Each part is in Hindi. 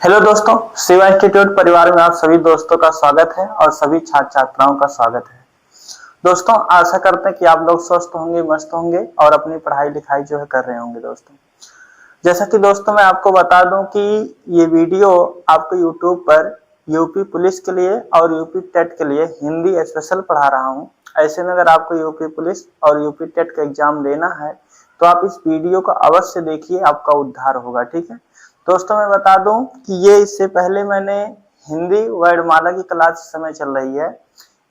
हेलो दोस्तों, शिवा इंस्टीट्यूट परिवार में आप सभी दोस्तों का स्वागत है और सभी छात्र छात्राओं का स्वागत है। दोस्तों, आशा करते हैं कि आप लोग स्वस्थ होंगे, मस्त होंगे और अपनी पढ़ाई लिखाई जो है कर रहे होंगे। दोस्तों, जैसा कि दोस्तों मैं आपको बता दूं कि ये वीडियो आपको यूट्यूब पर यूपी पुलिस के लिए और यूपी टेट के लिए हिंदी स्पेशल पढ़ा रहा हूँ। ऐसे में अगर आपको यूपी पुलिस और यूपी टेट का एग्जाम देना है तो आप इस वीडियो को अवश्य देखिए, आपका उद्धार होगा। ठीक है दोस्तों, मैं बता दूं कि ये इससे पहले मैंने हिंदी वर्णमाला की क्लास इस समय चल रही है।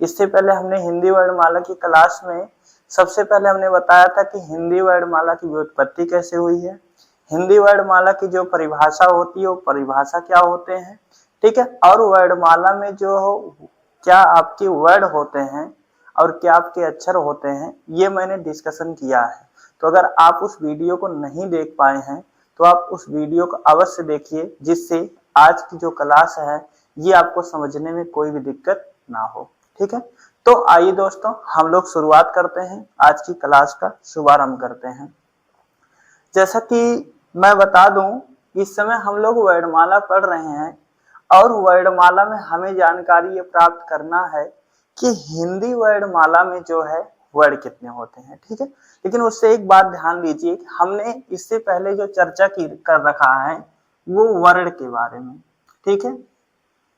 इससे पहले हमने हिंदी वर्णमाला की क्लास में सबसे पहले हमने बताया था कि हिंदी वर्णमाला की व्युत्पत्ति कैसे हुई है, हिंदी वर्णमाला की जो परिभाषा होती है वो परिभाषा क्या होते हैं, ठीक है, और वर्णमाला में जो क्या आपके वर्ड होते हैं और क्या आपके अक्षर होते हैं, ये मैंने डिस्कशन किया है। तो अगर आप उस वीडियो को नहीं देख पाए हैं तो आप उस वीडियो को अवश्य देखिए, जिससे आज की जो क्लास है ये आपको समझने में कोई भी दिक्कत ना हो। ठीक है, तो आइए दोस्तों हम लोग शुरुआत करते हैं, आज की क्लास का शुभारंभ करते हैं। जैसा कि मैं बता दूं, इस समय हम लोग वर्णमाला पढ़ रहे हैं और वर्णमाला में हमें जानकारी ये प्राप्त करना है कि हिंदी वर्णमाला में जो है वर्ड कितने होते हैं। ठीक है, लेकिन उससे एक बात ध्यान दीजिए, हमने इससे पहले जो चर्चा की कर रखा है वो वर्ड के बारे में। ठीक है,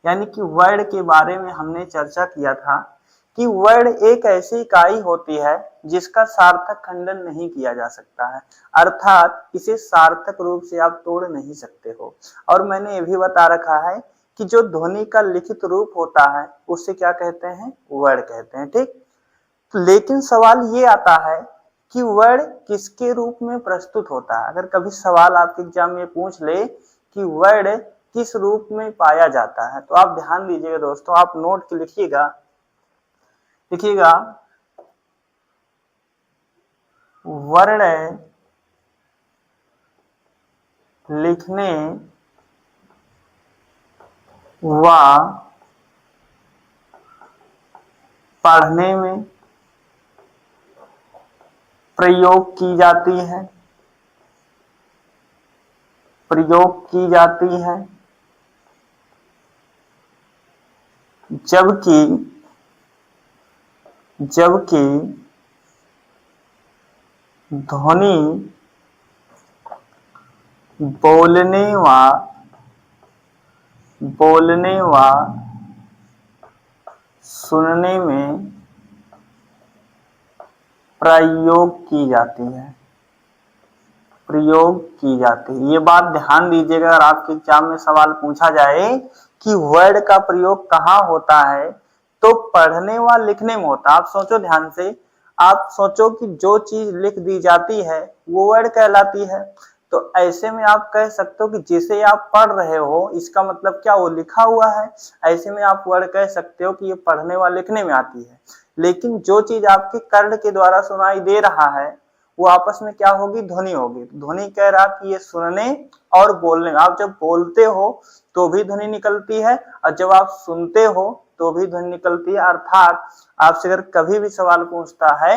यानी कि वर्ड के बारे में हमने चर्चा किया था कि वर्ड एक ऐसी इकाई होती है जिसका सार्थक खंडन नहीं किया जा सकता है, अर्थात इसे सार्थक रूप से आप तोड़ नहीं सकते हो। और मैंने ये भी बता रखा है कि जो ध्वनि का लिखित रूप होता है उसे क्या कहते हैं, वर्ड कहते हैं। ठीक, लेकिन सवाल ये आता है कि वर्ड किसके रूप में प्रस्तुत होता है। अगर कभी सवाल आपके एग्जाम में पूछ ले कि वर्ड किस रूप में पाया जाता है तो आप ध्यान दीजिएगा दोस्तों, आप नोट के लिखिएगा वर्ण लिखने व पढ़ने में प्रयोग की जाती है, जबकि ध्वनि बोलने व सुनने में प्रयोग की जाती है। ये बात ध्यान दीजिएगा, अगर आपके एग्जाम में सवाल पूछा जाए कि वर्ड का प्रयोग कहाँ होता है तो पढ़ने व लिखने में होता है। आप सोचो ध्यान से, आप सोचो कि जो चीज लिख दी जाती है वो वर्ड कहलाती है। तो ऐसे में आप कह सकते हो कि जिसे आप पढ़ रहे हो इसका मतलब क्या, वो लिखा हुआ है। ऐसे में आप वर्ड कह सकते हो कि ये पढ़ने व लिखने में आती है। लेकिन जो चीज आपके कर्ण के द्वारा सुनाई दे रहा है वो आपस में क्या होगी, ध्वनि होगी। ध्वनि कह रहा कि ये सुनने और बोलने में, आप जब बोलते हो तो भी ध्वनि निकलती है और जब आप सुनते हो तो भी ध्वनि निकलती है। अर्थात आपसे अगर कभी भी सवाल पूछता है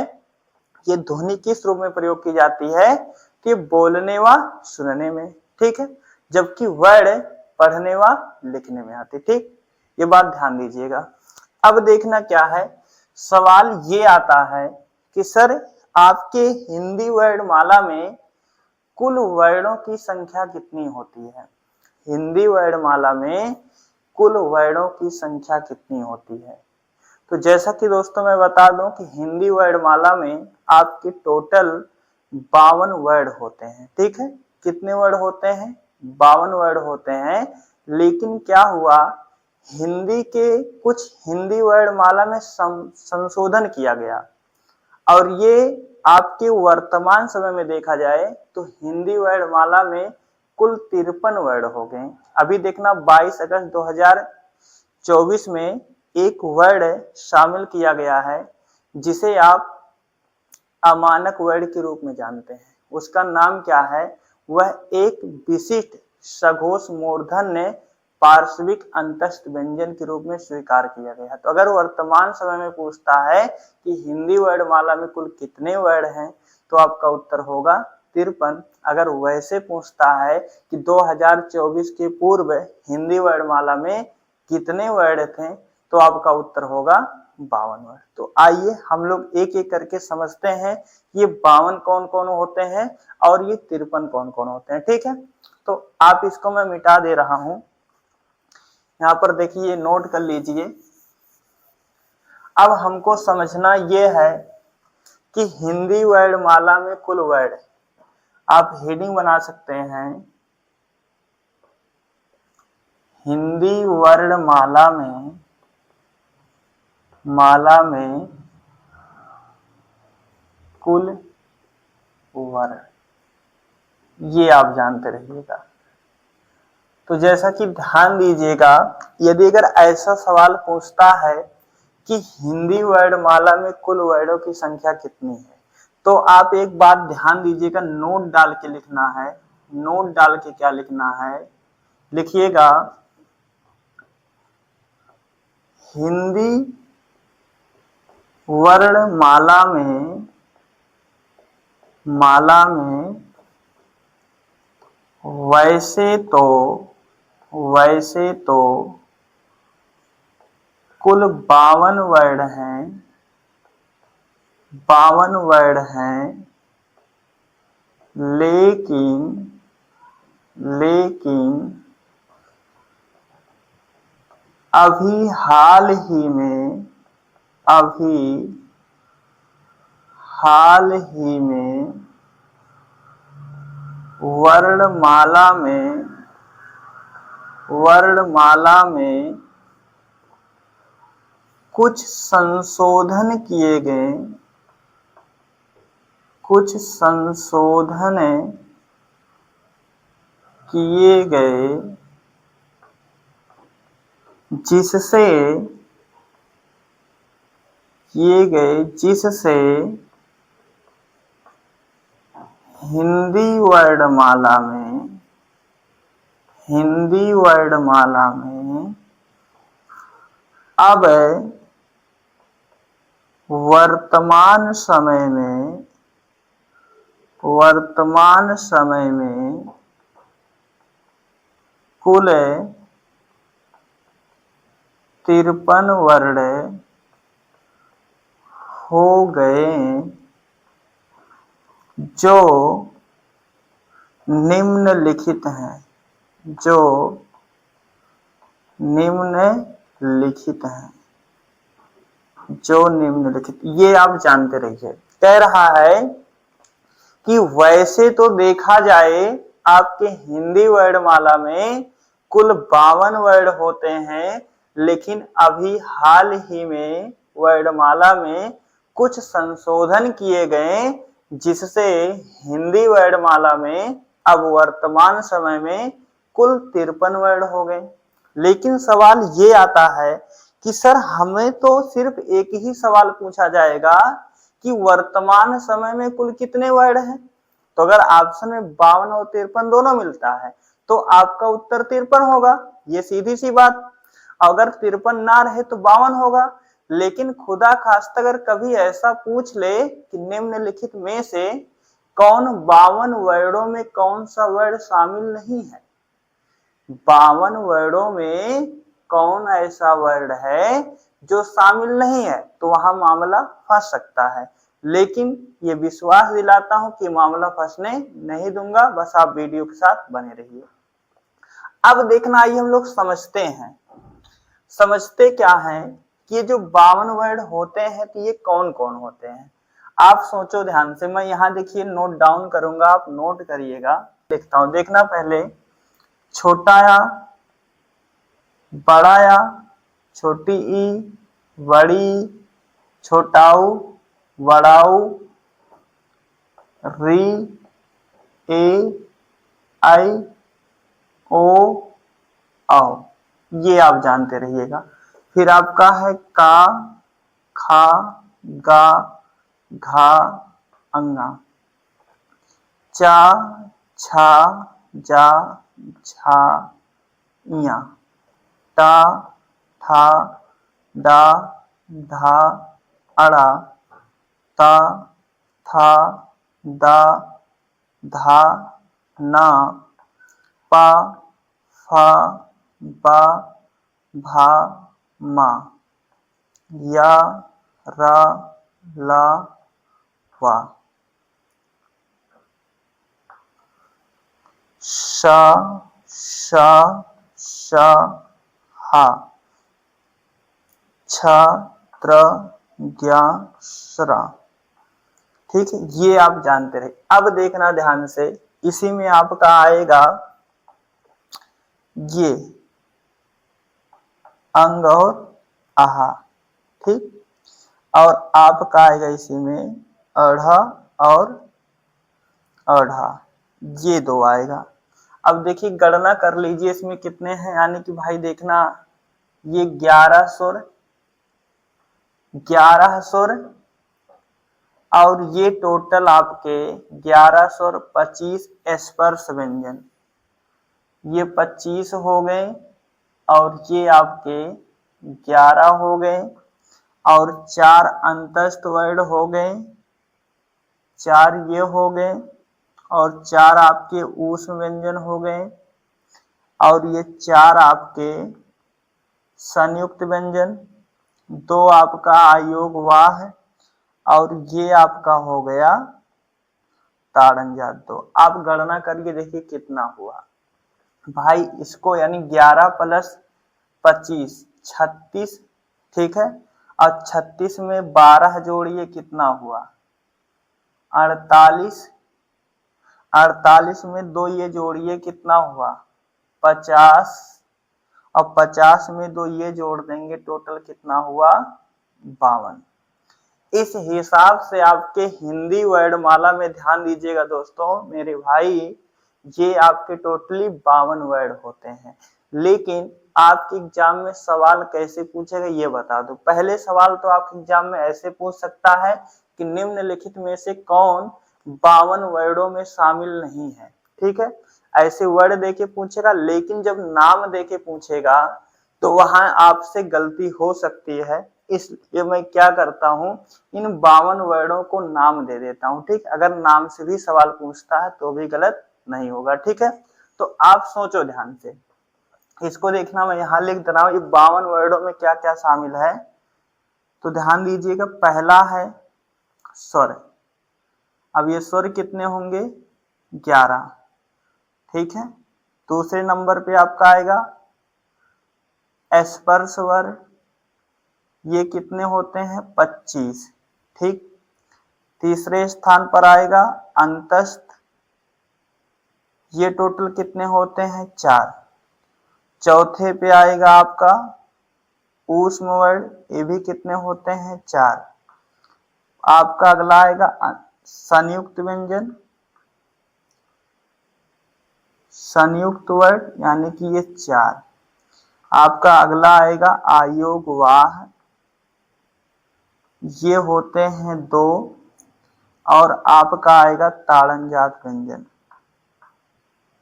ये ध्वनि किस रूप में प्रयोग की जाती है तो ये बोलने व सुनने में, ठीक है, जबकि वर्ड पढ़ने व लिखने में आती। ठीक, ये बात ध्यान दीजिएगा। अब देखना क्या है, सवाल ये आता है कि सर आपके हिंदी वर्णमाला में कुल वर्णों की संख्या कितनी होती है। हिंदी वर्णमाला में कुल वर्णों की संख्या कितनी होती है। तो जैसा कि दोस्तों मैं बता दूं कि हिंदी वर्णमाला में आपके टोटल 52 वर्ड होते हैं। ठीक है, कितने वर्ड होते हैं, 52 वर्ड होते हैं। लेकिन क्या हुआ, हिंदी के कुछ हिंदी वर्णमाला में संशोधन किया गया और ये आपके वर्तमान समय में देखा जाए तो हिंदी वर्णमाला में कुल 53 वर्ड हो गए। अभी देखना 22 अगस्त 2024 में एक वर्ड शामिल किया गया है जिसे आप अमानक वर्ड के रूप में जानते हैं। उसका नाम क्या है, वह एक विशिष्ट सघोष मूर्धन्य पार्श्विक अंतस्थ व्यंजन के रूप में स्वीकार किया गया है। तो अगर वर्तमान समय में पूछता है कि हिंदी वर्णमाला में कुल कितने वर्ड हैं तो आपका उत्तर होगा 53, अगर वैसे पूछता है कि 2024 के पूर्व हिंदी वर्णमाला में कितने वर्ण थे, तो आपका उत्तर होगा 52 वर्ण। तो आइए हम लोग एक एक करके समझते हैं ये 52 कौन कौन होते हैं और ये 53 कौन कौन होते हैं। ठीक है, तो आप इसको मैं मिटा दे रहा हूं। यहाँ पर देखिए, नोट कर लीजिए। अब हमको समझना ये है कि हिंदी वर्णमाला में कुल वर्ण, आप हेडिंग बना सकते हैं, हिंदी वर्णमाला में कुल वर्ण, ये आप जानते रहिएगा। तो जैसा कि ध्यान दीजिएगा, यदि अगर ऐसा सवाल पूछता है कि हिंदी वर्णमाला में कुल वर्णों की संख्या कितनी है, तो आप एक बात ध्यान दीजिएगा, नोट डाल के लिखना है। नोट डाल के क्या लिखना है, लिखिएगा, हिंदी वर्णमाला में वैसे तो कुल 52 वर्ण हैं, 52 वर्ण हैं, लेकिन अभी हाल ही में वर्णमाला में कुछ संशोधन किए गए, जिससे हिंदी वर्णमाला में अब वर्तमान समय में कुल 53 वर्ण हो गए, जो निम्नलिखित हैं, ये आप जानते रहिए। कह रहा है कि वैसे तो देखा जाए आपके हिंदी वर्णमाला में कुल 52 वर्ण होते हैं, लेकिन अभी हाल ही में वर्णमाला में कुछ संशोधन किए गए, जिससे हिंदी वर्णमाला में अब वर्तमान समय में कुल 53 वर्ण हो गए। लेकिन सवाल ये आता है कि सर, हमें तो सिर्फ एक ही सवाल पूछा जाएगा कि वर्तमान समय में कुल कितने वर्ण हैं। तो अगर ऑप्शन में 52 और 53 दोनों मिलता है, तो आपका उत्तर 53 होगा, ये सीधी सी बात। अगर 53 ना रहे तो 52 होगा। लेकिन खुदा खास्ता अगर कभी ऐसा पूछ ले कि निम्नलिखित में से कौन 52 वर्णों में कौन सा वर्ण शामिल नहीं है, 52 वर्णों में कौन ऐसा वर्ण है जो शामिल नहीं है, तो वहां मामला फंस सकता है। लेकिन ये विश्वास दिलाता हूं कि मामला फंसने नहीं दूंगा, बस आप वीडियो के साथ बने रहिए। अब देखना, आइए हम लोग समझते क्या है कि ये जो 52 वर्ण होते हैं, तो ये कौन कौन होते हैं। आप सोचो ध्यान से, मैं यहाँ देखिए नोट डाउन करूंगा, आप नोट करिएगा। लिखता हूं, देखना पहले, छोटा या, बड़ा या, छोटी ई, बड़ी, छोटाऊ, बड़ाऊ, री, ए, आई, ओ, आओ, ये आप जानते रहिएगा। फिर आपका है का, खा, गा, घा, अंगा, चा, छा, जा, झा, इया, टा, ठा, डा, धा, अड़ा, ता, था, दा, धा ना पा फा बा भा मा या रा ला वा शा शा शा हा छा त्र ज्ञा श्रा। ठीक है, ये आप जानते रहे। अब देखना ध्यान से, इसी में आपका आएगा ये अंग और आहा। ठीक, और आपका आएगा इसी में अढ़ा और अढ़ा, ये दो आएगा। अब देखिए गणना कर लीजिए इसमें कितने हैं, यानी कि भाई देखना ये 11 सुर, 11 सुर और ये टोटल आपके 11 सुर 25 स्पर्श व्यंजन, ये 25 हो गए और ये आपके 11 हो गए और 4 अंतस्थ वर्ण हो गए, 4 ये हो गए और 4 आपके ऊष्म व्यंजन हो गए और ये 4 आपके संयुक्त व्यंजन, 2 आपका आयोग वाह और ये आपका हो गया ताड़न जात 2। आप गणना करके देखिए कितना हुआ भाई, इसको यानी 11 प्लस 25 36। ठीक है, और 36 में 12 जोड़िए कितना हुआ 48, 48 में 2 ये जोड़िए कितना हुआ 50 और 50 में 2 ये जोड़ देंगे टोटल कितना हुआ 52। इस हिसाब से आपके हिंदी वर्णमाला में ध्यान दीजिएगा दोस्तों मेरे भाई, ये आपके टोटली 52 वर्ड होते हैं। लेकिन आपके एग्जाम में सवाल कैसे पूछेगा ये बता दो। पहले सवाल तो आपके एग्जाम में ऐसे पूछ सकता है कि निम्नलिखित में से कौन 52 वर्डों में शामिल नहीं है। ठीक है, ऐसे वर्ड देके पूछेगा, लेकिन जब नाम देके पूछेगा तो वहां आपसे गलती हो सकती है, इसलिए मैं क्या करता हूं इन 52 वर्डों को नाम दे देता हूं। ठीक, अगर नाम से भी सवाल पूछता है तो भी गलत नहीं होगा। ठीक है, तो आप सोचो ध्यान से, इसको देखना मैं यहां लिख दे रहा हूं ये 52 वर्डों में क्या क्या शामिल है। तो ध्यान दीजिएगा, पहला है स्वर। अब ये स्वर कितने होंगे 11। ठीक है, दूसरे नंबर पे आपका आएगा स्पर्श स्वर, ये कितने होते हैं 25। ठीक, तीसरे स्थान पर आएगा अंतस्थ, ये टोटल कितने होते हैं 4। चौथे पे आएगा आपका ऊष्म वर्ण, ये भी कितने होते हैं 4। आपका अगला आएगा संयुक्त व्यंजन, संयुक्त वर्ण यानी कि ये 4। आपका अगला आएगा आयोग वाह, ये होते हैं 2 और आपका आएगा ताड़न जात व्यंजन।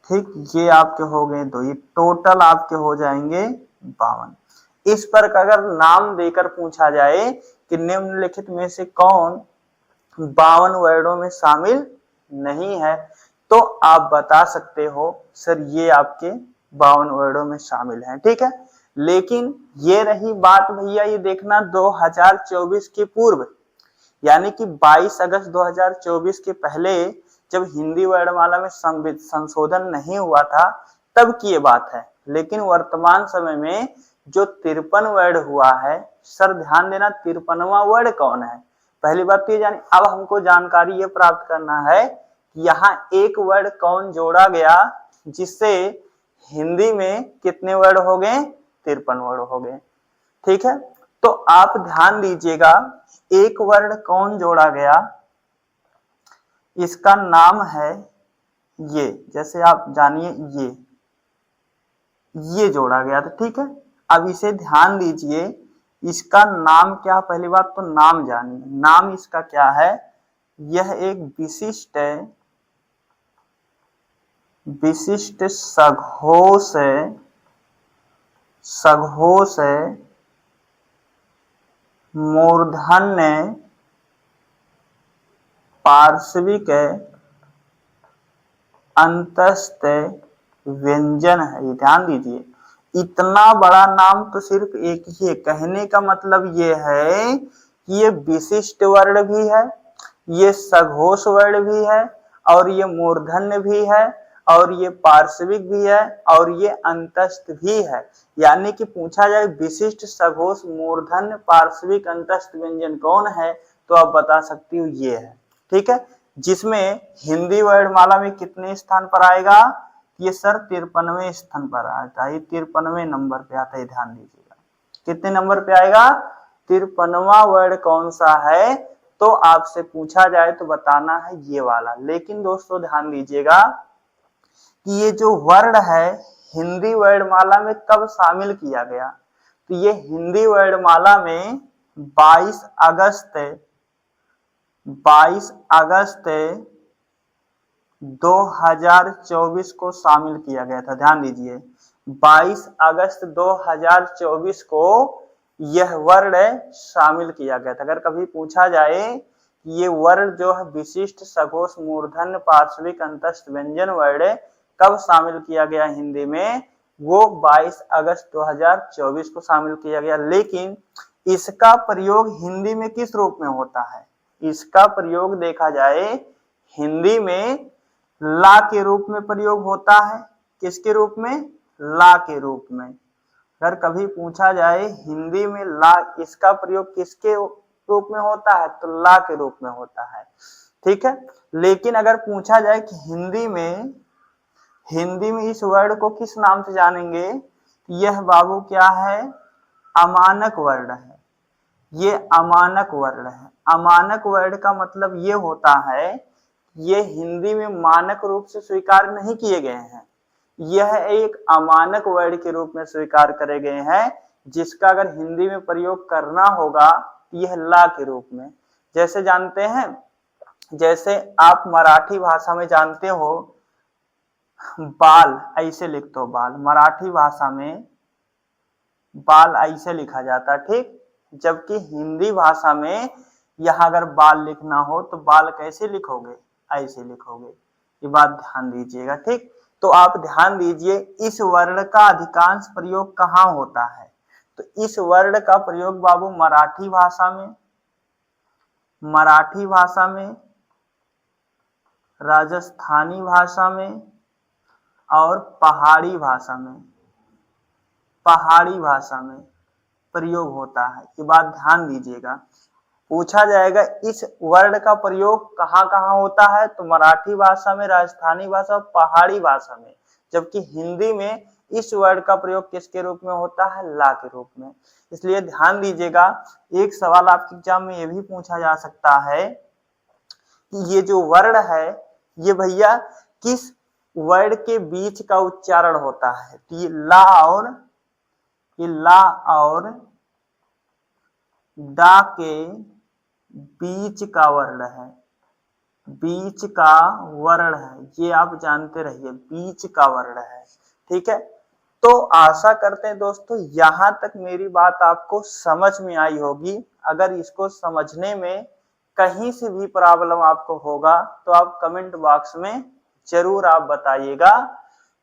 ठीक, ये आपके हो गए 2, ये टोटल आपके हो जाएंगे 52। इस पर अगर नाम देकर पूछा जाए कि निम्नलिखित में से कौन 52 वर्डों में शामिल नहीं है, तो आप बता सकते हो सर ये आपके 52 वर्डों में शामिल हैं। ठीक है, लेकिन ये रही बात भैया, ये देखना 2024 के पूर्व, यानी कि 22 अगस्त 2024 के पहले जब हिंदी वर्णमाला में संशोधन नहीं हुआ था तब की ये बात है। लेकिन वर्तमान समय में जो 53 वर्ड हुआ है, सर ध्यान देना 53वां वर्ड कौन है, पहली बात तो ये जानी। अब हमको जानकारी ये प्राप्त करना है कि यहाँ एक वर्ड कौन जोड़ा गया जिससे हिंदी में कितने वर्ड हो गए 53 वर्ड हो गए। ठीक है, तो आप ध्यान दीजिएगा एक वर्ड कौन जोड़ा गया, इसका नाम है ये, जैसे आप जानिए ये जोड़ा गया था। ठीक है, अब इसे ध्यान दीजिए, इसका नाम क्या, पहली बात तो नाम जानिए, नाम इसका क्या है। यह एक विशिष्ट सघोष मूर्धन्य पार्श्विक अंतस्थ व्यंजन है। ये ध्यान दीजिए, इतना बड़ा नाम तो सिर्फ एक ही है। कहने का मतलब ये है कि ये विशिष्ट वर्ण भी है, ये सघोष वर्ण भी है, और ये मूर्धन्य भी है, और ये पार्श्विक भी है, और ये अंतस्थ भी है। यानी कि पूछा जाए विशिष्ट सघोष मूर्धन्य पार्श्विक अंतस्थ व्यंजन कौन है, तो आप बता सकती हो ये है। ठीक है, जिसमें हिंदी वर्णमाला में कितने स्थान पर आएगा? ये सर 53वें स्थान पर आता है। 53वें नंबर पे आता है, ध्यान दीजिएगा। कितने नंबर पे आएगा? 53वां वर्ण कौन सा है? तो आपसे पूछा जाए तो बताना है ये वाला। लेकिन दोस्तों ध्यान दीजिएगा कि ये जो वर्ण है हिंदी वर्णमाला में कब शामिल किया गया? तो ये हिंदी वर्णमाला में 22 अगस्त 2024 को शामिल किया गया था। ध्यान दीजिए, 22 अगस्त 2024 को यह वर्ण शामिल किया गया था। अगर कभी पूछा जाए कि ये वर्ण जो है विशिष्ट सघोष मूर्धन्य पार्श्विक अंतस्थ व्यंजन वर्ण कब शामिल किया गया हिंदी में, वो 22 अगस्त 2024 को शामिल किया गया। लेकिन इसका प्रयोग हिंदी में किस रूप में होता है? इसका प्रयोग देखा जाए हिंदी में ला के रूप में प्रयोग होता है। किसके रूप में? ला के रूप में। अगर कभी पूछा जाए हिंदी में ला, इसका प्रयोग किसके रूप में होता है? तो ला के रूप में होता है। ठीक है, लेकिन अगर पूछा जाए कि हिंदी में इस वर्ण को किस नाम से जानेंगे, यह बाबू क्या है? अमानक वर्ण है। ये अमानक वर्ण है। अमानक वर्ण का मतलब ये होता है ये हिंदी में मानक रूप से स्वीकार नहीं किए गए हैं। यह एक अमानक वर्ण के रूप में स्वीकार करे गए हैं, जिसका अगर हिंदी में प्रयोग करना होगा यह ला के रूप में। जैसे जानते हैं, जैसे आप मराठी भाषा में जानते हो बाल ऐसे लिखते हो, बाल मराठी भाषा में बाल ऐसे लिखा जाता, ठीक। जबकि हिंदी भाषा में यहाँ अगर बाल लिखना हो तो बाल कैसे लिखोगे? ऐसे लिखोगे। ये बात ध्यान दीजिएगा, ठीक। तो आप ध्यान दीजिए, इस वर्ण का अधिकांश प्रयोग कहाँ होता है? तो इस वर्ण का प्रयोग बाबू मराठी भाषा में, राजस्थानी भाषा में और पहाड़ी भाषा में प्रयोग होता है। ये बात ध्यान दीजिएगा। पूछा जाएगा इस वर्ण का प्रयोग कहाँ कहाँ होता है, तो मराठी भाषा में, राजस्थानी भाषा और पहाड़ी भाषा में। जबकि हिंदी में इस वर्ण का प्रयोग किसके रूप में होता है? ला के रूप में। इसलिए ध्यान दीजिएगा, एक सवाल आपके एग्जाम में यह भी पूछा जा सकता है कि ये जो वर्ण है ये भैया किस वर्ण के बीच का उच्चारण होता है? तो ये ला और डा के बीच का वर्ण है। बीच का वर्ण है, ये आप जानते रहिए, बीच का वर्ण है। ठीक है, तो आशा करते हैं दोस्तों यहां तक मेरी बात आपको समझ में आई होगी। अगर इसको समझने में कहीं से भी प्रॉब्लम आपको होगा तो आप कमेंट बॉक्स में जरूर आप बताइएगा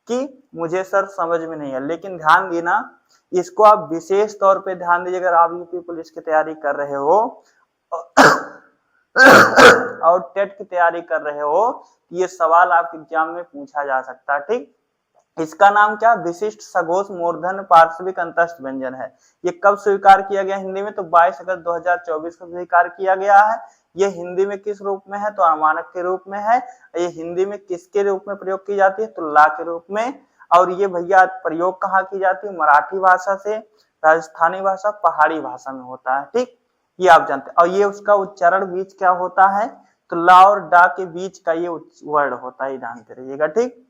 कि मुझे सर समझ में नहीं है। लेकिन ध्यान देना, इसको आप विशेष तौर पे ध्यान दीजिए। अगर आप यूपी पुलिस की तैयारी कर रहे हो और टेट की तैयारी कर रहे हो, ये सवाल आपके एग्जाम में पूछा जा सकता है, ठीक। इसका नाम क्या? विशिष्ट सघोष मूर्धन्य पार्श्विक अंतस्थ व्यंजन है। ये कब स्वीकार किया गया हिंदी में? तो 22 अगस्त 2024 को स्वीकार किया गया है। ये हिंदी में किस रूप में है? तो अमानक के रूप में है। ये हिंदी में किसके रूप में प्रयोग की जाती है? तो ला के रूप में। और ये भैया प्रयोग कहाँ की जाती है? मराठी भाषा से, राजस्थानी भाषा, पहाड़ी भाषा में होता है, ठीक। ये आप जानते हैं। और ये उसका उच्चारण बीच क्या होता है? तो ला और डा के बीच का ये वर्ण होता है, जानते रहिएगा, ठीक।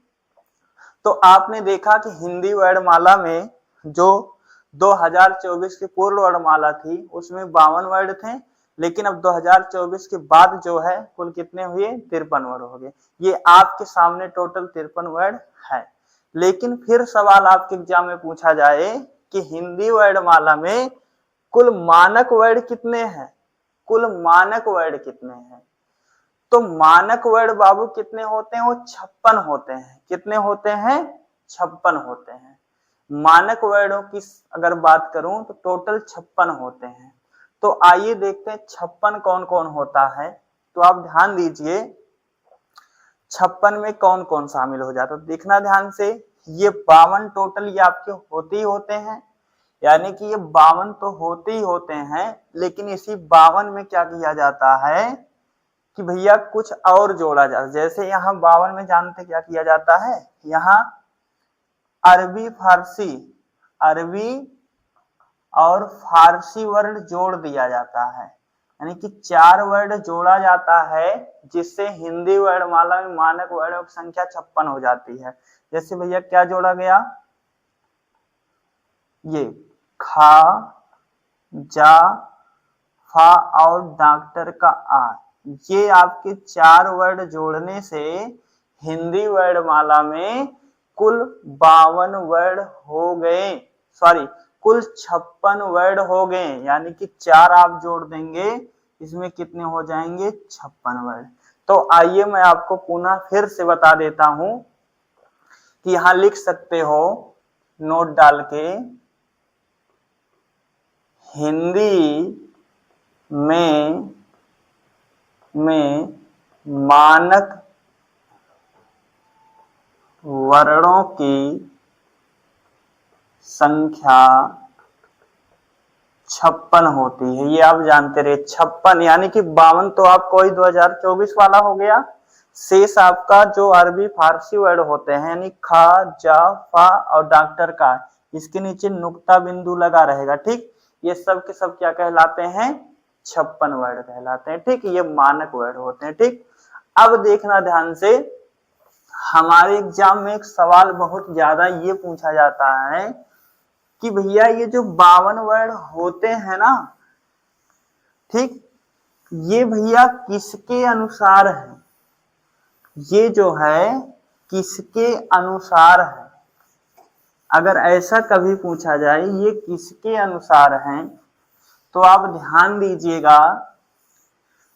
तो आपने देखा कि हिंदी वर्णमाला में जो 2024 की पूर्व वर्णमाला थी उसमें 52 वर्ण थे, लेकिन अब 2024 के बाद जो है कुल कितने हुए? 53 वर्ण हो गए। ये आपके सामने टोटल 53 वर्ण है। लेकिन फिर सवाल आपके एग्जाम में पूछा जाए कि हिंदी वर्णमाला में कुल मानक वर्ण कितने हैं? कुल मानक वर्ण कितने हैं? तो मानक वर्ण बाबू कितने होते हैं? वो 56 होते हैं। कितने होते हैं? 56 होते हैं। मानक वर्णों की अगर बात करूं तो टोटल 56 होते हैं। तो आइए देखते हैं 56 कौन कौन होता है। तो आप ध्यान दीजिए 56 में कौन कौन शामिल हो जाता है। देखना ध्यान से, ये 52 टोटल ये आपके होते ही होते हैं, यानी कि ये 52 तो होते ही होते हैं, लेकिन इसी 52 में क्या किया जाता है कि भैया कुछ और जोड़ा जाता है। जैसे यहाँ 52 में जानते क्या किया जाता है, यहाँ अरबी अरबी और फारसी वर्ण जोड़ दिया जाता है, यानी कि 4 वर्ण जोड़ा जाता है, जिससे हिंदी वर्णमाला में मानक वर्णों की संख्या 56 हो जाती है। जैसे भैया क्या जोड़ा गया, ये खा, जा, फा और डॉक्टर का आ, ये आपके 4 वर्ण जोड़ने से हिंदी वर्णमाला में कुल 52 वर्ण हो गए, सॉरी कुल 56 वर्ण हो गए, यानी कि 4 आप जोड़ देंगे, इसमें कितने हो जाएंगे? 56 वर्ण। तो आइए मैं आपको पुनः फिर से बता देता हूं कि यहां लिख सकते हो नोट डाल के, हिंदी में मानक वर्णों की संख्या 56 होती है। ये आप जानते रहे 56, यानी कि 52 तो आपको 2024 वाला हो गया। शेष आपका जो अरबी फारसी वर्ण होते हैं, यानी खा, जा, फा और डॉक्टर का, इसके नीचे नुक्ता बिंदु लगा रहेगा। ठीक, ये सब के सब क्या कहलाते हैं? 56 वर्ण कहलाते हैं। ठीक, ये मानक वर्ण होते हैं। ठीक, अब देखना ध्यान से, हमारे एग्जाम में एक सवाल बहुत ज्यादा ये पूछा जाता है कि भैया ये जो 52 वर्ण होते हैं ना, ठीक, ये भैया किसके अनुसार है? ये जो है किसके अनुसार है? अगर ऐसा कभी पूछा जाए ये किसके अनुसार है, तो आप ध्यान दीजिएगा,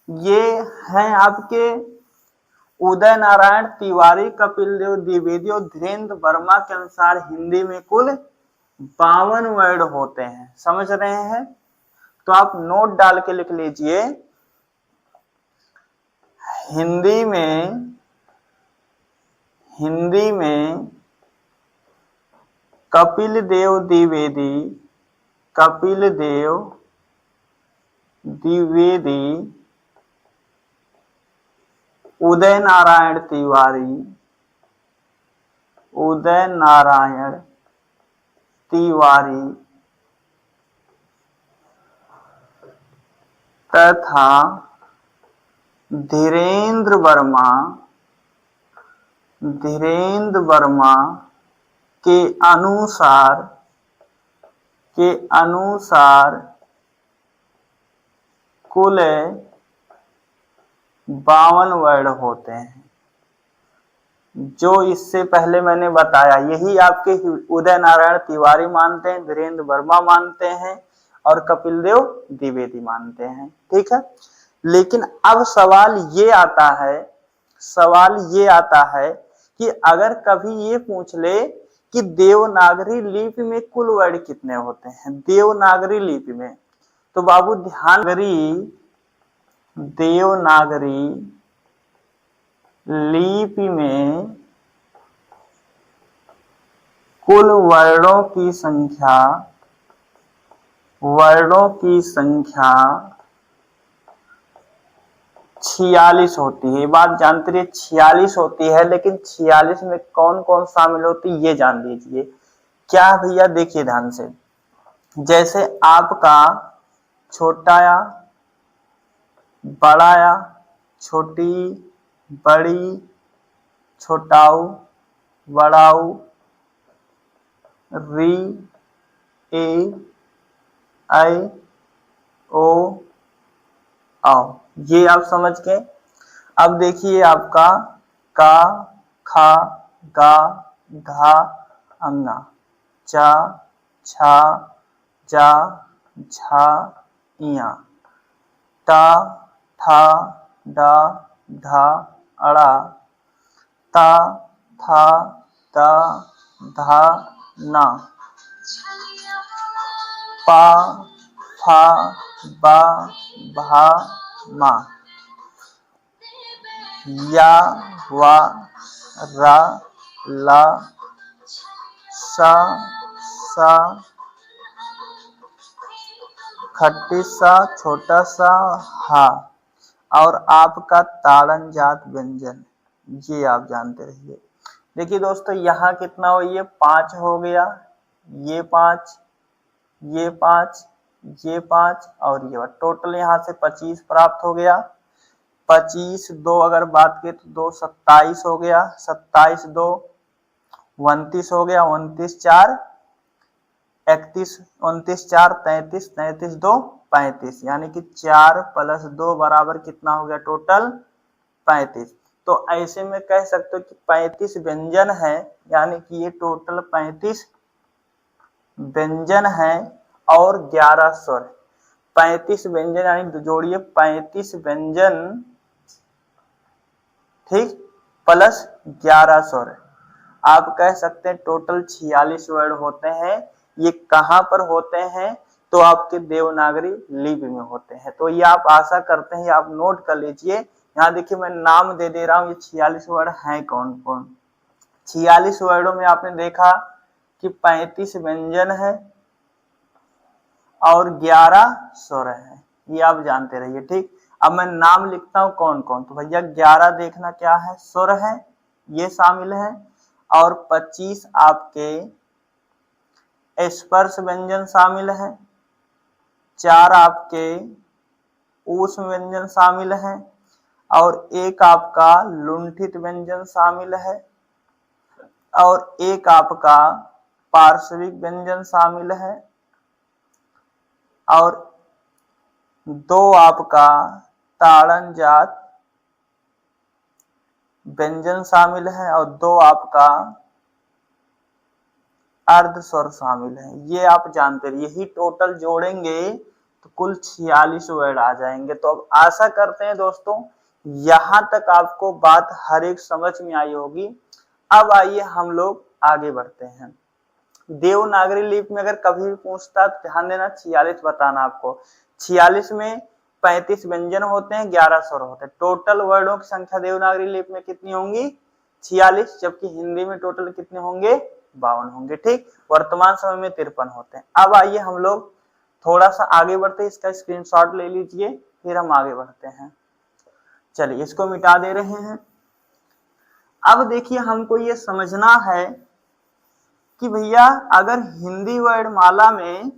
ये हैं आपके उदय नारायण तिवारी, कपिल देव द्विवेदी और धीरेन्द्र वर्मा के अनुसार हिंदी में कुल 52 वर्ण होते हैं। समझ रहे हैं? तो आप नोट डाल के लिख लीजिए, हिंदी में कपिल देव द्विवेदी, उदय नारायण तिवारी तथा धीरेन्द्र वर्मा के अनुसार कुल 52 वर्ण होते हैं। जो इससे पहले मैंने बताया, यही आपके उदय नारायण तिवारी मानते हैं, धीरेन्द्र वर्मा मानते हैं और कपिल देव द्विवेदी मानते हैं। ठीक है, लेकिन अब सवाल ये आता है कि अगर कभी ये पूछ ले कि देवनागरी लिपि में कुल वर्ण कितने होते हैं, देवनागरी लिपि में, तो बाबू ध्यान, देवनागरी लिपि में कुल वर्णों की संख्या 46 होती है। ये बात जानते रहिए 46 होती है, लेकिन 46 में कौन कौन शामिल होती है ये जान लीजिए। क्या भैया, देखिए ध्यान से, जैसे आपका छोटा या, बड़ा या, छोटी, बड़ी, छोटाऊ, बड़ाऊ, री, ए, आई, ओ, आओ, ये आप समझ गए। अब देखिए आपका का, खा, गा, घा, अंगा, चा, छा, जा, झा, इया, टा, ठा, डा, ढा अड़ा ता था दा धा ना पा फा बा भा मा या वा रा ला सा सा खट्टी सा छोटा सा हा और आपका ताड़न जात व्यंजन, ये आप जानते रहिए। देखिए दोस्तों यहाँ कितना हो, ये 5 हो गया, ये 5, ये 5, ये 5 और ये टोटल यहाँ से 25 प्राप्त हो गया। 25 2 अगर बात करें तो 2 27 हो गया, 27 2 29 हो गया, 29 4 31, 29 4 33, 33 2 35, यानी कि 4 + 2 बराबर कितना हो गया टोटल 35। तो ऐसे में कह सकते हो कि 35 व्यंजन है, यानी कि ये टोटल 35 व्यंजन है और 11 स्वर। 35 व्यंजन यानी जोड़िए 35 व्यंजन, ठीक, प्लस 11 स्वर। आप कह सकते हैं टोटल 46 वर्ड होते हैं। ये कहाँ पर होते हैं, तो आपके देवनागरी लिपि में होते हैं। तो ये आप आशा करते हैं आप नोट कर लीजिए। यहाँ देखिए मैं नाम दे रहा हूँ, ये 46 वर्ड हैं कौन कौन। 46 वर्डों में आपने देखा कि 35 व्यंजन है और 11 स्वर है, ये आप जानते रहिए, ठीक। अब मैं नाम लिखता हूँ कौन कौन। तो भैया 11 देखना क्या है, स्वर है, ये शामिल है, और 25 आपके स्पर्श व्यंजन शामिल है, 4 आपके ऊष्म व्यंजन शामिल है, और 1 आपका लुंठित व्यंजन शामिल है, और 1 आपका पार्श्विक व्यंजन शामिल है, और 2 आपका ताड़न जात व्यंजन शामिल है, और 2 आपका अर्ध स्वर शामिल है। ये आप जानते रहिए। यही टोटल जोड़ेंगे तो कुल 46 वर्ड आ जाएंगे। तो अब आशा करते हैं दोस्तों यहां तक आपको बात हर एक समझ में आई होगी। अब आइए हम लोग आगे बढ़ते हैं। देवनागरी लिपि में अगर कभी भी पूछता तो ध्यान देना 46 बताना आपको। 46 में 35 व्यंजन होते हैं, 11 स्वर होते हैं। टोटल वर्डों की संख्या देवनागरी लिपि में कितनी होंगी, 46, जबकि हिंदी में टोटल कितने होंगे, 52 होंगे, ठीक। वर्तमान समय में 53 होते हैं। अब आइए हम लोग थोड़ा सा आगे बढ़ते हैं, इसका स्क्रीनशॉट ले लीजिए, फिर हम आगे बढ़ते हैं। चलिए इसको मिटा दे रहे हैं। अब देखिए हमको ये समझना है कि भैया अगर हिंदी वर्ड माला में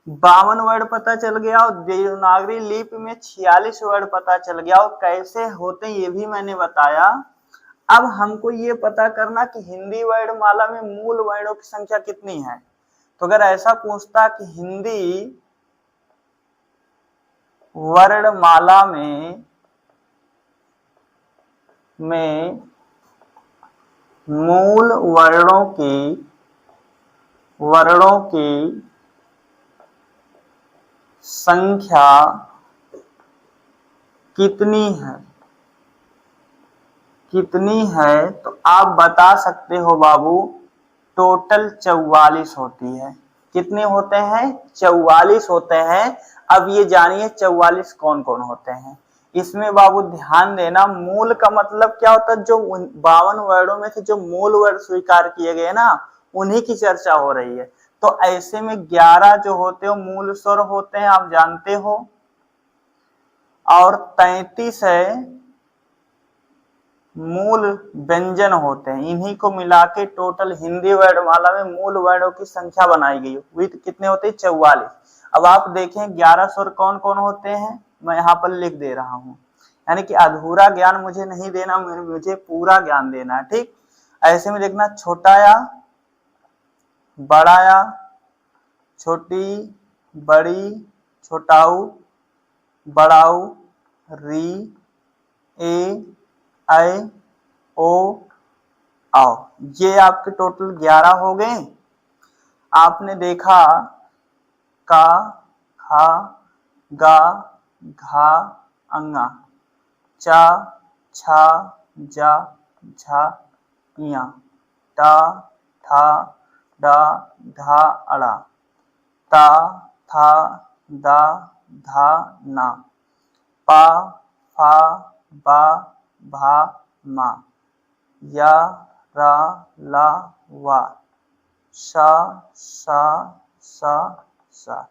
52 वर्ड पता चल गया और देवनागरी लिपि में 46 वर्ड पता चल गया, और कैसे होते ये भी मैंने बताया। अब हमको ये पता करना कि हिंदी वर्ड माला में मूल वर्णों की संख्या कितनी है। तो अगर ऐसा पूछता कि हिंदी वर्णमाला में मूल वर्णों की संख्या कितनी है, तो आप बता सकते हो बाबू टोटल 44 होती है। कितने होते हैं, 44 होते हैं। अब ये जानिए 44 कौन कौन होते हैं। इसमें बाबू ध्यान देना, मूल का मतलब क्या होता है, जो 52 वर्डों में से जो मूल वर्ड स्वीकार किए गए ना, उन्हीं की चर्चा हो रही है। तो ऐसे में 11 जो होते हो मूल स्वर होते हैं, आप जानते हो, और 33 है मूल व्यंजन होते हैं। इन्हीं को मिला के टोटल हिंदी वर्णमाला में मूल वर्णों की संख्या बनाई गई हुई कितने होते हैं, 44। अब आप देखें 11 स्वर कौन कौन होते हैं, मैं यहाँ पर लिख दे रहा हूँ। यानी कि अधूरा ज्ञान मुझे नहीं देना, मुझे पूरा ज्ञान देना है, ठीक। ऐसे में देखना, छोटा या, बड़ा या, छोटी, बड़ी, छोटाऊ, बड़ाऊ, री, ए, ऐ, ओ, आओ। ये आपके टोटल 11 हो गए। आपने देखा का, खा, गा, घा, अंगा, चा, छा, जा, झा, या, टा, ठा, डा, ढा, अड़ा, ता, था, दा, धा, ना, पा, फा, बा, भा, मा, या, रा, ला, वा, शा, सा, सा, सा।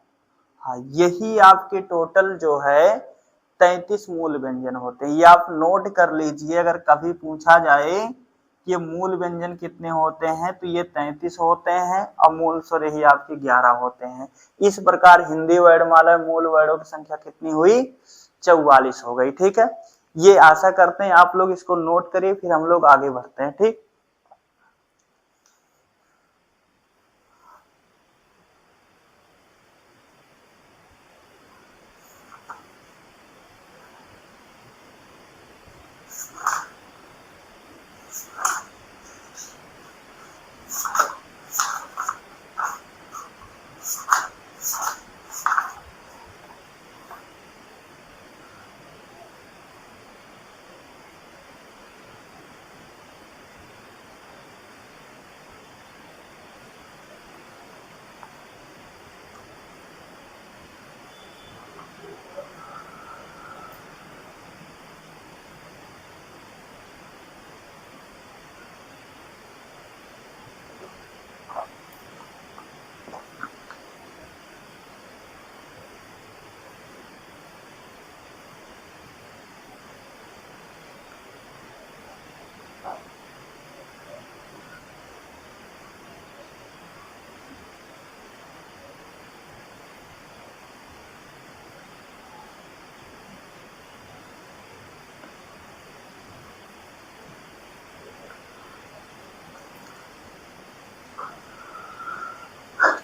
हाँ, यही आपके टोटल जो है 33 मूल व्यंजन होते हैं। ये आप नोट कर लीजिए, अगर कभी पूछा जाए कि ये मूल व्यंजन कितने होते हैं तो ये 33 होते हैं और मूल स्वर ही आपके 11 होते हैं। इस प्रकार हिंदी वर्णमाला में मूल वर्णों की संख्या कितनी हुई? 44 हो गई। ठीक है, ये आशा करते हैं आप लोग इसको नोट करिए, फिर हम लोग आगे बढ़ते हैं। ठीक,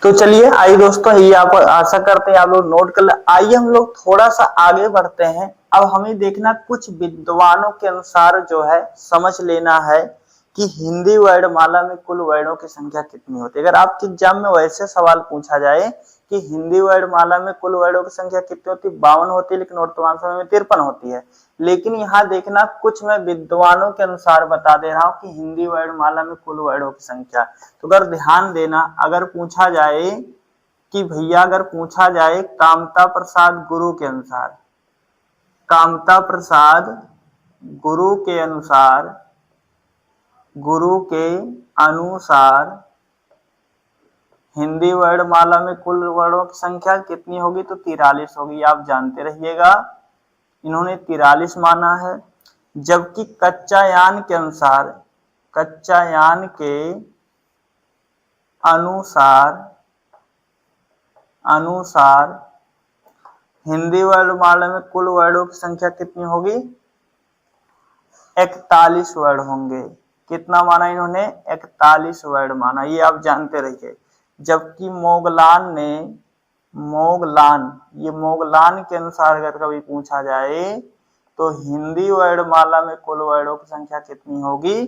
तो चलिए आइए दोस्तों, ये आप आशा करते हैं आप लोग नोट कर ले। आइए हम लोग थोड़ा सा आगे बढ़ते हैं। अब हमें देखना कुछ विद्वानों के अनुसार जो है समझ लेना है कि हिंदी वर्णमाला में कुल वर्णों की संख्या कितनी होती है। अगर आपके एग्जाम में वैसे सवाल पूछा जाए कि हिंदी वर्णमाला में कुल वर्णों की संख्या कितनी होती है, 52 होती है, लेकिन वर्तमान समय में 53 होती है। लेकिन यहाँ देखना, कुछ मैं विद्वानों के अनुसार बता दे रहा हूँ कि हिंदी वर्णमाला में कुल वर्णों की संख्या। तो अगर ध्यान देना, अगर पूछा जाए कि भैया, अगर पूछा जाए कामता प्रसाद गुरु के अनुसार, कामता प्रसाद गुरु के अनुसार, गुरु के अनुसार हिंदी वर्णमाला में कुल वर्णों की संख्या कितनी होगी? तो 43 होगी। आप जानते रहिएगा, इन्होंने 43 माना है। जबकि कच्चा यान के अनुसार, कच्चा यान के अनुसार हिंदी वर्णमाला में कुल वर्णों की संख्या कितनी होगी? 41 वर्ण होंगे। कितना माना इन्होंने? 41 वर्ण माना, ये आप जानते रहिए। जबकि मोगलान ने, ये मोगलान के अनुसार अगर कभी पूछा जाए तो हिंदी वर्णमाला में कुल वर्णों की संख्या कितनी होगी?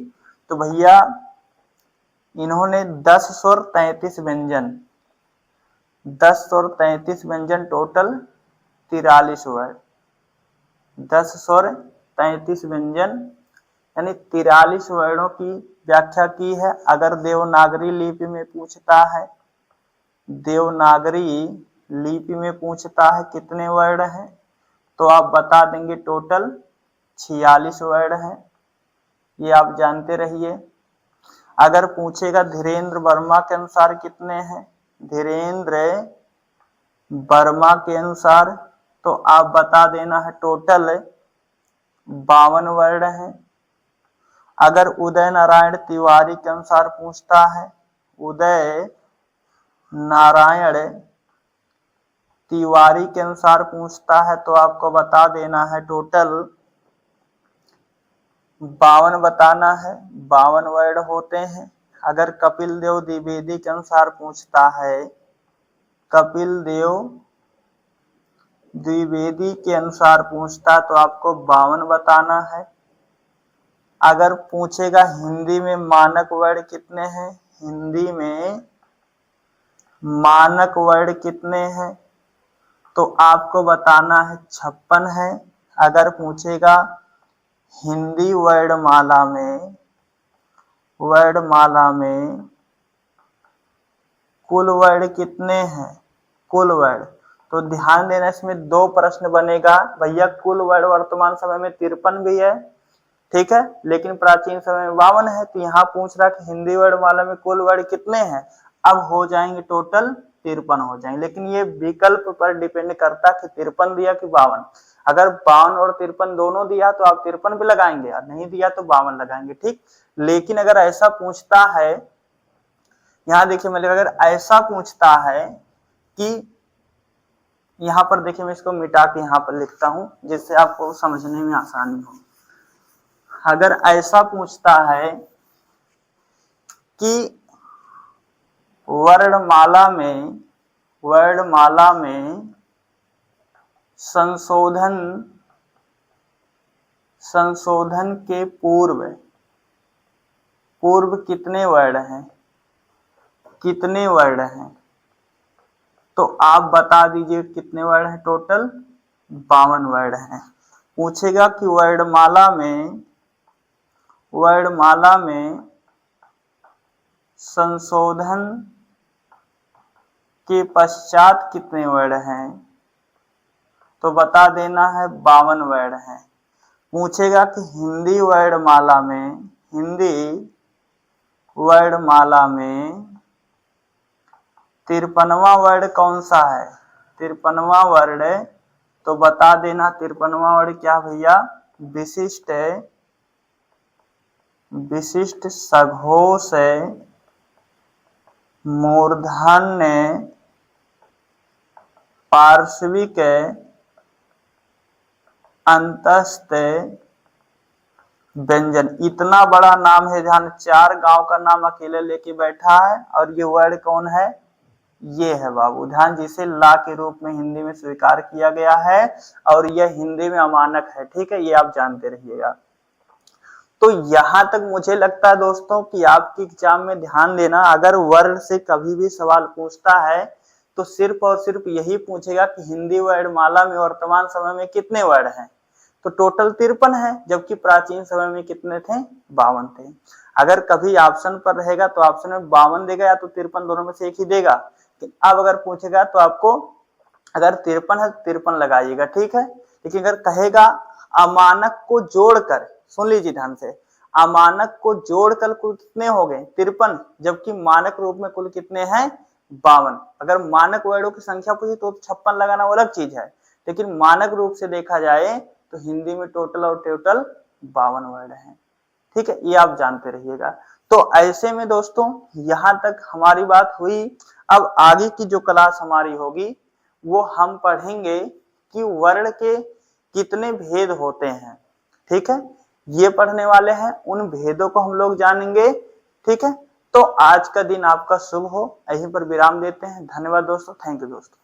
तो भैया इन्होंने 10 स्वर 33 व्यंजन, 10 स्वर 33 व्यंजन, टोटल 43 वर्ण। 10 स्वर 33 व्यंजन यानी 43 वर्णों की व्याख्या की है। अगर देवनागरी लिपि में पूछता है, देवनागरी लिपि में पूछता है कितने वर्ण हैं, तो आप बता देंगे टोटल 46 वर्ण हैं। ये आप जानते रहिए। अगर पूछेगा धीरेन्द्र वर्मा के अनुसार कितने हैं, धीरेन्द्र वर्मा के अनुसार, तो आप बता देना है टोटल 52 वर्ण हैं। अगर उदय नारायण तिवारी के अनुसार पूछता है, उदय नारायण तिवारी के अनुसार पूछता है, तो आपको बता देना है टोटल 52 बताना है। 52 वर्ण होते हैं। अगर कपिल देव द्विवेदी के अनुसार पूछता है, कपिल देव द्विवेदी के अनुसार पूछता, तो आपको 52 बताना है। अगर पूछेगा हिंदी में मानक वर्ण कितने हैं, हिंदी में मानक वर्ण कितने हैं, तो आपको बताना है 56 है। अगर पूछेगा हिंदी वर्णमाला में कुल वर्ण कितने हैं? कुल वर्ण। तो ध्यान देना, इसमें दो प्रश्न बनेगा भैया। कुल वर्ण वर्तमान समय में 53 भी है, ठीक है, लेकिन प्राचीन समय में 52 है। तो यहाँ पूछ रहा कि हिंदी वर्णमाला में कुल वर्ण कितने हैं? अब हो जाएंगे टोटल 53 हो जाएंगे, लेकिन ये विकल्प पर डिपेंड करता कि 53 दिया कि 52। अगर 52 और 53 दोनों दिया तो आप 53 भी लगाएंगे, और नहीं दिया तो 52 लगाएंगे, ठीक। लेकिन अगर ऐसा पूछता है, यहाँ देखिए मतलब अगर ऐसा पूछता है कि यहाँ पर देखिए, मैं इसको मिटा के यहाँ पर लिखता हूं जिससे आपको समझने में आसानी हो। अगर ऐसा पूछता है कि वर्णमाला में संशोधन के पूर्व कितने वर्ण हैं? तो आप बता दीजिए कितने वर्ण हैं? टोटल 52 वर्ण हैं। पूछेगा कि वर्णमाला में संशोधन के पश्चात कितने वर्ण हैं? तो बता देना है 52 वर्ण हैं। पूछेगा कि हिंदी वर्णमाला में 53वां वर्ण कौन सा है? 53वां वर्ण, तो बता देना 53वां वर्ण क्या भैया? विशिष्ट सघोष मूर्धन्य पार्श्विक अंतस्थ व्यंजन। इतना बड़ा नाम है, ध्यान, 4 गांव का नाम अकेले लेके बैठा है, और ये वर्ण कौन है? ये है बाबू, ध्यान, जिसे ला के रूप में हिंदी में स्वीकार किया गया है, और यह हिंदी में अमानक है, ठीक है, ये आप जानते रहिएगा। तो यहां तक मुझे लगता है दोस्तों कि आपके एग्जाम में ध्यान देना, अगर वर्ण से कभी भी सवाल पूछता है तो सिर्फ और सिर्फ यही पूछेगा कि हिंदी वर्णमाला में वर्तमान समय में कितने वर्ण हैं? तो टोटल 53 है, जबकि प्राचीन समय में कितने थे? 52 थे। अगर कभी ऑप्शन पर रहेगा तो ऑप्शन में 52 देगा या तो 53, दोनों में से एक ही देगा। अब अगर पूछेगा तो आपको अगर 53 है तो 53 लगाइएगा, ठीक है। लेकिन अगर कहेगा अमानक को जोड़कर, सुन लीजिए ध्यान से, अमानक को जोड़कर कुल कितने हो गए? 53, जबकि मानक रूप में कुल कितने हैं? 52। अगर मानक वर्णों की संख्या पूछी तो 56 लगाना वो अलग चीज है, लेकिन मानक रूप से देखा जाए तो हिंदी में टोटल 52 वर्ण हैं, ठीक है, ये आप जानते रहिएगा। तो ऐसे में दोस्तों यहां तक हमारी बात हुई। अब आगे की जो क्लास हमारी होगी वो हम पढ़ेंगे कि वर्ण के कितने भेद होते हैं, ठीक है, ये पढ़ने वाले हैं, उन भेदों को हम लोग जानेंगे, ठीक है। तो आज का दिन आपका शुभ हो, यहीं पर विराम देते हैं। धन्यवाद दोस्तों, थैंक यू दोस्तों।